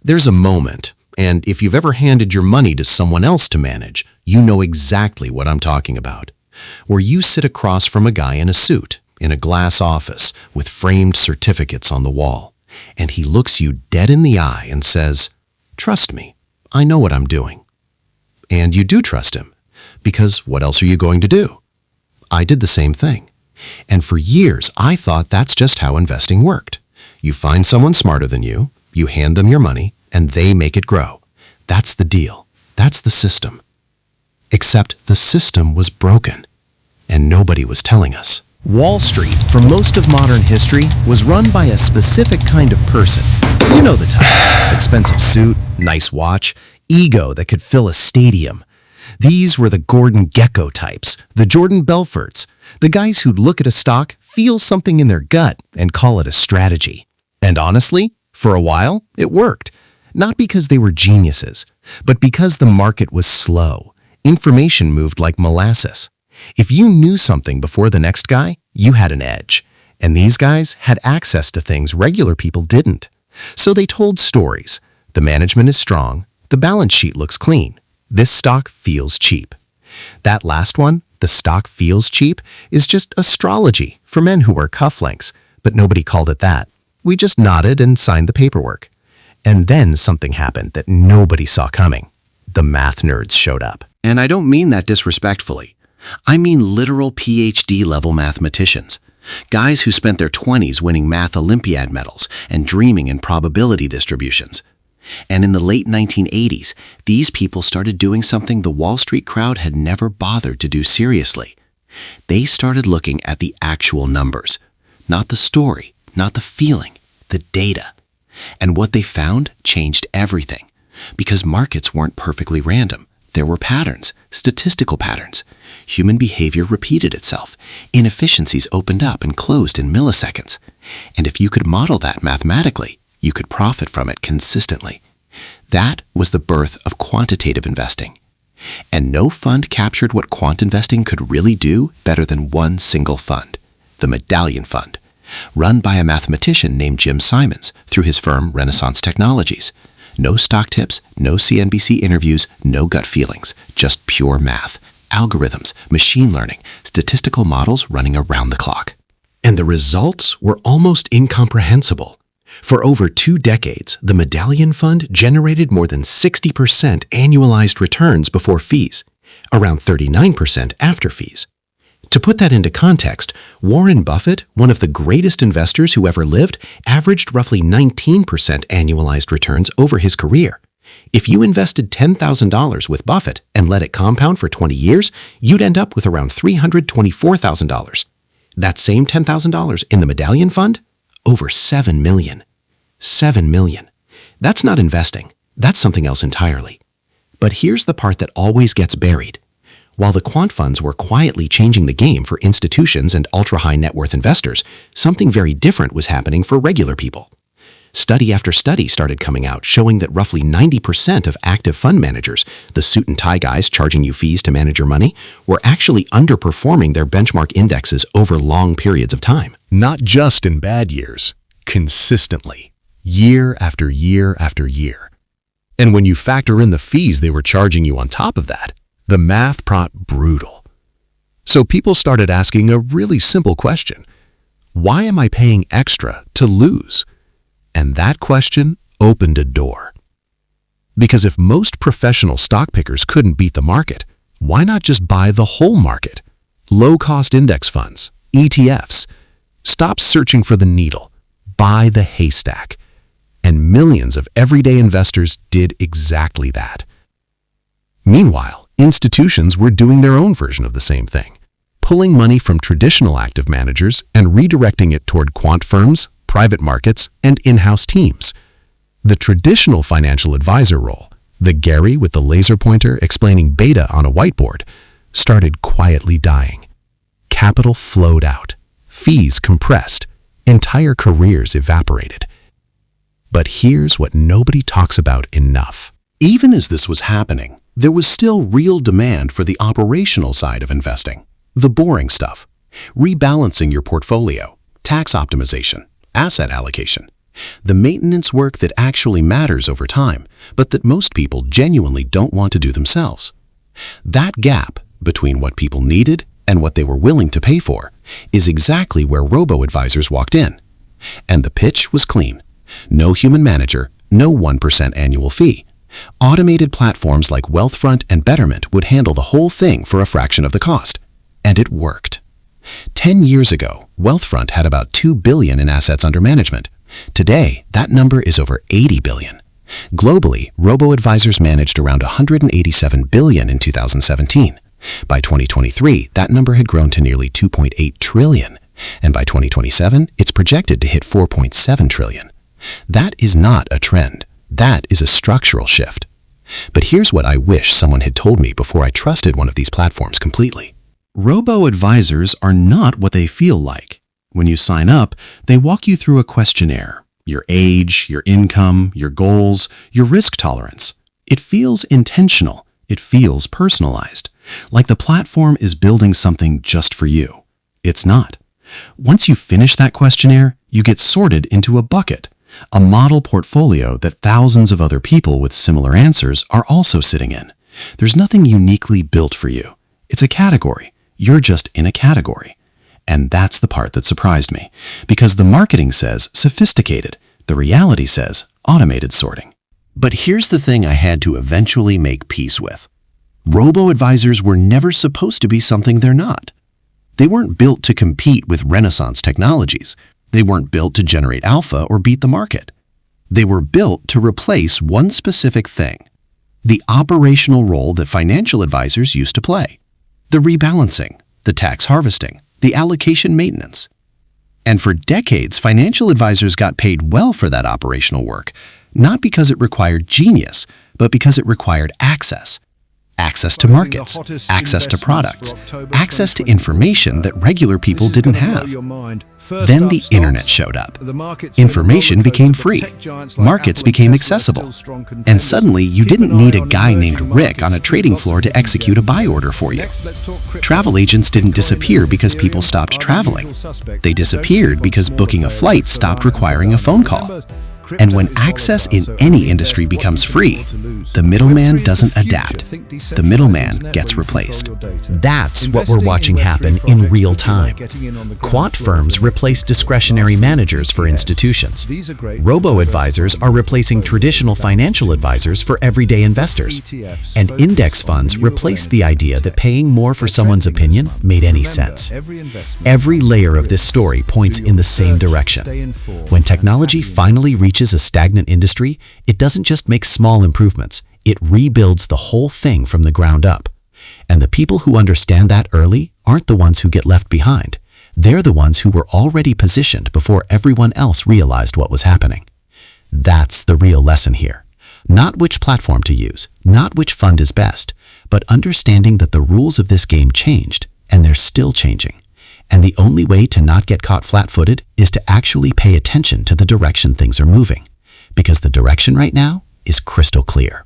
There's a moment, and if you've ever handed your money to someone else to manage, you know exactly what I'm talking about, where you sit across from a guy in a suit, in a glass office with framed certificates on the wall, and he looks you dead in the eye and says, "Trust me, I know what I'm doing." And you do trust him, because what else are you going to do? I did the same thing. And for years, I thought that's just how investing worked. You find someone smarter than you hand them your money, and they make it grow. That's the deal. That's the system. Except the system was broken, and nobody was telling us. Wall Street, for most of modern history, was run by a specific kind of person. You know the type. Expensive suit, nice watch, ego that could fill a stadium. These were the Gordon Gekko types, the Jordan Belforts, the guys who'd look at a stock, feel something in their gut, and call it a strategy. And honestly, for a while, it worked. Not because they were geniuses, but because the market was slow. Information moved like molasses. If you knew something before the next guy, you had an edge. And these guys had access to things regular people didn't. So they told stories. The management is strong. The balance sheet looks clean. This stock feels cheap. That last one, the stock feels cheap, is just astrology for men who wear cufflinks, but nobody called it that. We just nodded and signed the paperwork. And then something happened that nobody saw coming. The math nerds showed up. And I don't mean that disrespectfully. I mean literal PhD-level mathematicians. Guys who spent their 20s winning math Olympiad medals and dreaming in probability distributions. And in the late 1980s, these people started doing something the Wall Street crowd had never bothered to do seriously. They started looking at the actual numbers, not the story, not the feeling, the data. And what they found changed everything, because markets weren't perfectly random. There were patterns, statistical patterns. Human behavior repeated itself. Inefficiencies opened up and closed in milliseconds. And if you could model that mathematically, you could profit from it consistently. That was the birth of quantitative investing. And no fund captured what quant investing could really do better than one single fund, the Medallion Fund, run by a mathematician named Jim Simons through his firm Renaissance Technologies. No stock tips, no CNBC interviews, no gut feelings, just pure math, algorithms, machine learning, statistical models running around the clock. And the results were almost incomprehensible. For over 2 decades, the Medallion Fund generated more than 60% annualized returns before fees, around 39% after fees. To put that into context, Warren Buffett, one of the greatest investors who ever lived, averaged roughly 19% annualized returns over his career. If you invested $10,000 with Buffett and let it compound for 20 years, you'd end up with around $324,000. That same $10,000 in the Medallion Fund? Over $7 million. $7 million. That's not investing. That's something else entirely. But here's the part that always gets buried. While the quant funds were quietly changing the game for institutions and ultra-high net worth investors, something very different was happening for regular people. Study after study started coming out showing that roughly 90% of active fund managers, the suit and tie guys charging you fees to manage your money, were actually underperforming their benchmark indexes over long periods of time. Not just in bad years, consistently, year after year after year. And when you factor in the fees they were charging you on top of that, the math got brutal. So people started asking a really simple question. Why am I paying extra to lose? And that question opened a door. Because if most professional stock pickers couldn't beat the market, why not just buy the whole market? Low-cost index funds, ETFs. Stop searching for the needle. Buy the haystack. And millions of everyday investors did exactly that. Meanwhile, institutions were doing their own version of the same thing, pulling money from traditional active managers and redirecting it toward quant firms, private markets, and in-house teams. The traditional financial advisor role, the Gary with the laser pointer explaining beta on a whiteboard, started quietly dying. Capital flowed out, fees compressed, entire careers evaporated. But here's what nobody talks about enough. Even as this was happening, there was still real demand for the operational side of investing. The boring stuff. Rebalancing your portfolio, tax optimization, asset allocation, The maintenance work that actually matters over time, but that most people genuinely don't want to do themselves. That gap between what people needed and what they were willing to pay for is exactly where robo-advisors walked in. And the pitch was clean. No human manager, no 1% annual fee. Automated platforms like Wealthfront and Betterment would handle the whole thing for a fraction of the cost. And it worked. 10 years ago, Wealthfront had about $2 billion in assets under management. Today, that number is over $80 billion. Globally, robo-advisors managed around $187 billion in 2017. By 2023, that number had grown to nearly $2.8 trillion. And by 2027, it's projected to hit $4.7 trillion. That is not a trend. That is a structural shift. But here's what I wish someone had told me before I trusted one of these platforms completely. Robo-advisors are not what they feel like. When you sign up, they walk you through a questionnaire. Your age, your income, your goals, your risk tolerance. It feels intentional. It feels personalized. Like the platform is building something just for you. It's not. Once you finish that questionnaire, you get sorted into a bucket, a model portfolio that thousands of other people with similar answers are also sitting in. There's nothing uniquely built for you. It's a category. You're just in a category. And that's the part that surprised me, because the marketing says sophisticated, the reality says automated sorting. But here's the thing I had to eventually make peace with. Robo-advisors were never supposed to be something they're not. They weren't built to compete with Renaissance technologies. They weren't built to generate alpha or beat the market. They were built to replace one specific thing, the operational role that financial advisors used to play, the rebalancing, the tax harvesting, the allocation maintenance. And for decades, financial advisors got paid well for that operational work, not because it required genius, but because it required access. Access to markets, access to products, access to information that regular people didn't have. Then the internet showed up. Information became free. Markets became accessible. And suddenly you didn't need a guy named Rick on a trading floor to execute a buy order for you. Travel agents didn't disappear because people stopped traveling. They disappeared because booking a flight stopped requiring a phone call. And when access in any industry becomes free, the middleman doesn't adapt. The middleman gets replaced. That's what we're watching happen in real time. Quant firms replace discretionary managers for institutions. Robo-advisors are replacing traditional financial advisors for everyday investors. And index funds replace the idea that paying more for someone's opinion made any sense. Every layer of this story points in the same direction. When technology finally reaches a stagnant industry, it doesn't just make small improvements, it rebuilds the whole thing from the ground up. And the people who understand that early aren't the ones who get left behind. They're the ones who were already positioned before everyone else realized what was happening. That's the real lesson here. Not which platform to use, not which fund is best, but understanding that the rules of this game changed, and they're still changing. And the only way to not get caught flat-footed is to actually pay attention to the direction things are moving, because the direction right now is crystal clear.